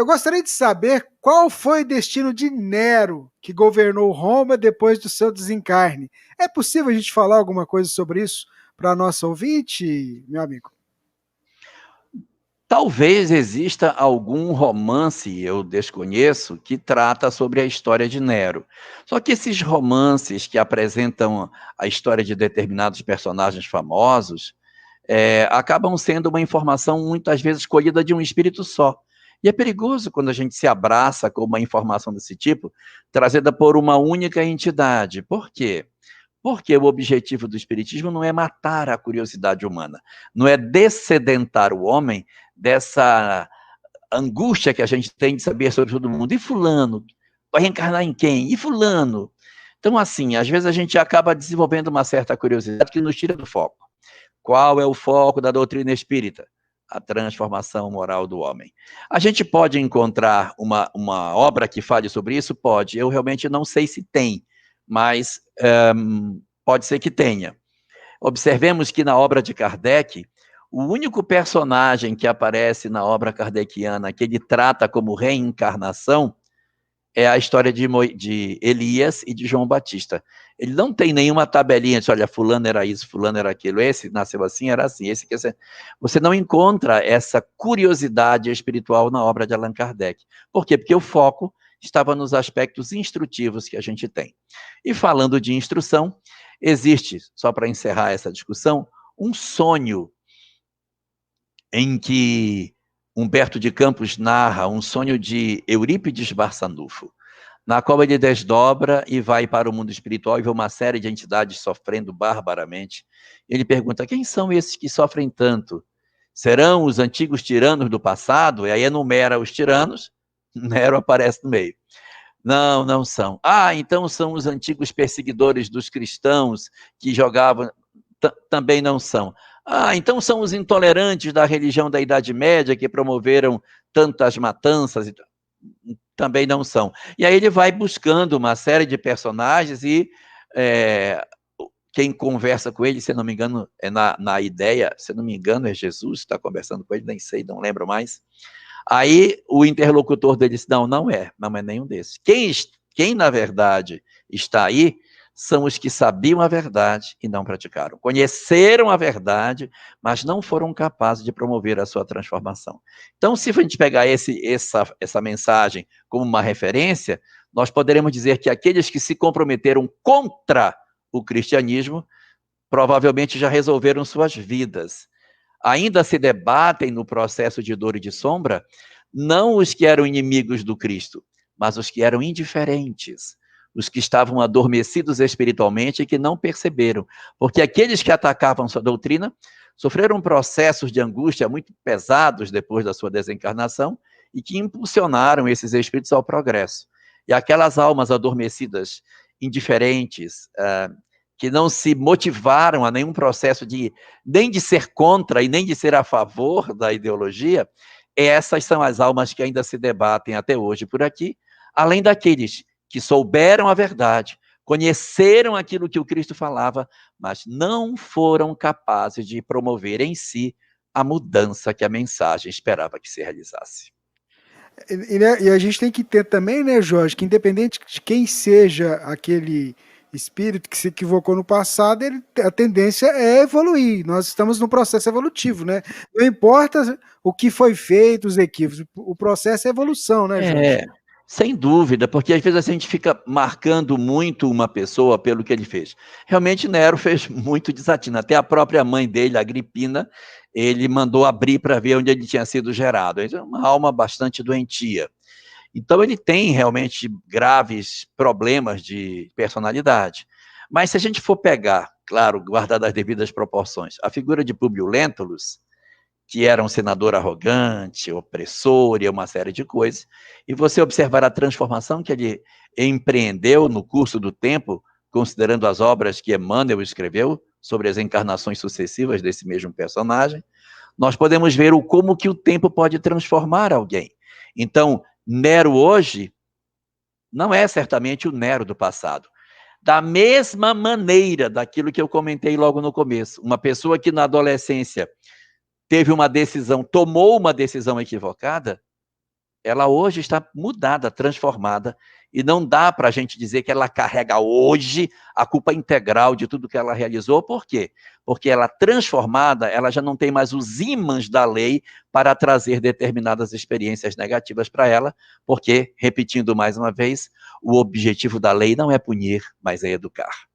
Eu gostaria de saber qual foi o destino de Nero, que governou Roma depois do seu desencarne. É possível a gente falar alguma coisa sobre isso para nosso ouvinte, meu amigo? Talvez exista algum romance, eu desconheço, que trata sobre a história de Nero. Só que esses romances que apresentam a história de determinados personagens famosos acabam sendo uma informação muitas vezes colhida de um espírito só. E é perigoso quando a gente se abraça com uma informação desse tipo, trazida por uma única entidade. Por quê? Porque o objetivo do espiritismo não é matar a curiosidade humana, não é dessedentar o homem dessa angústia que a gente tem de saber sobre todo mundo. E fulano? Vai reencarnar em quem? E fulano? Então, assim, às vezes a gente acaba desenvolvendo uma certa curiosidade que nos tira do foco. Qual é o foco da doutrina espírita? A transformação moral do homem. A gente pode encontrar uma obra que fale sobre isso? Pode. Eu realmente não sei se tem, mas pode ser que tenha. Observemos que na obra de Kardec, o único personagem que aparece na obra kardeciana que ele trata como reencarnação é a história de Elias e de João Batista. Ele não tem nenhuma tabelinha de, olha, fulano era isso, fulano era aquilo, esse nasceu assim, era assim, esse que é... Você não encontra essa curiosidade espiritual na obra de Allan Kardec. Por quê? Porque o foco estava nos aspectos instrutivos que a gente tem. E falando de instrução, existe, só para encerrar essa discussão, um sonho em que Humberto de Campos narra, um sonho de Eurípides Barçanufo, na qual ele desdobra e vai para o mundo espiritual e vê uma série de entidades sofrendo barbaramente. Ele pergunta, quem são esses que sofrem tanto? Serão os antigos tiranos do passado? E aí enumera os tiranos, Nero aparece no meio. Não, não são. Ah, então são os antigos perseguidores dos cristãos que jogavam... Também não são. Ah, então são os intolerantes da religião da Idade Média que promoveram tantas matanças, também não são. E aí ele vai buscando uma série de personagens e quem conversa com ele, se não me engano, é na ideia, se não me engano, é Jesus que está conversando com ele, nem sei, não lembro mais. Aí o interlocutor dele disse, não é nenhum desses. Quem na verdade está aí são os que sabiam a verdade e não praticaram. Conheceram a verdade, mas não foram capazes de promover a sua transformação. Então, se a gente pegar essa mensagem como uma referência, nós poderemos dizer que aqueles que se comprometeram contra o cristianismo provavelmente já resolveram suas vidas. Ainda se debatem no processo de dor e de sombra, não os que eram inimigos do Cristo, mas os que eram indiferentes, os que estavam adormecidos espiritualmente e que não perceberam, porque aqueles que atacavam sua doutrina sofreram processos de angústia muito pesados depois da sua desencarnação e que impulsionaram esses espíritos ao progresso. E aquelas almas adormecidas, indiferentes, que não se motivaram a nenhum processo nem de ser contra e nem de ser a favor da ideologia, essas são as almas que ainda se debatem até hoje por aqui, além daqueles que souberam a verdade, conheceram aquilo que o Cristo falava, mas não foram capazes de promover em si a mudança que a mensagem esperava que se realizasse. E a gente tem que ter também, né, Jorge, que independente de quem seja aquele espírito que se equivocou no passado, a tendência é evoluir. Nós estamos num processo evolutivo, né? Não importa o que foi feito, os equívocos, o processo é evolução, né, Jorge? Sem dúvida, porque às vezes a gente fica marcando muito uma pessoa pelo que ele fez. Realmente Nero fez muito desatino. Até a própria mãe dele, Agripina, ele mandou abrir para ver onde ele tinha sido gerado. Ele é uma alma bastante doentia. Então ele tem realmente graves problemas de personalidade. Mas se a gente for pegar, claro, guardar as devidas proporções, a figura de Públio Lentulus, que era um senador arrogante, opressor e uma série de coisas, e você observar a transformação que ele empreendeu no curso do tempo, considerando as obras que Emmanuel escreveu sobre as encarnações sucessivas desse mesmo personagem, nós podemos ver como que o tempo pode transformar alguém. Então, Nero hoje não é certamente o Nero do passado. Da mesma maneira daquilo que eu comentei logo no começo, uma pessoa que na adolescência tomou uma decisão equivocada, ela hoje está mudada, transformada, e não dá para a gente dizer que ela carrega hoje a culpa integral de tudo que ela realizou. Por quê? Porque ela transformada, ela já não tem mais os ímãs da lei para trazer determinadas experiências negativas para ela, porque, repetindo mais uma vez, o objetivo da lei não é punir, mas é educar.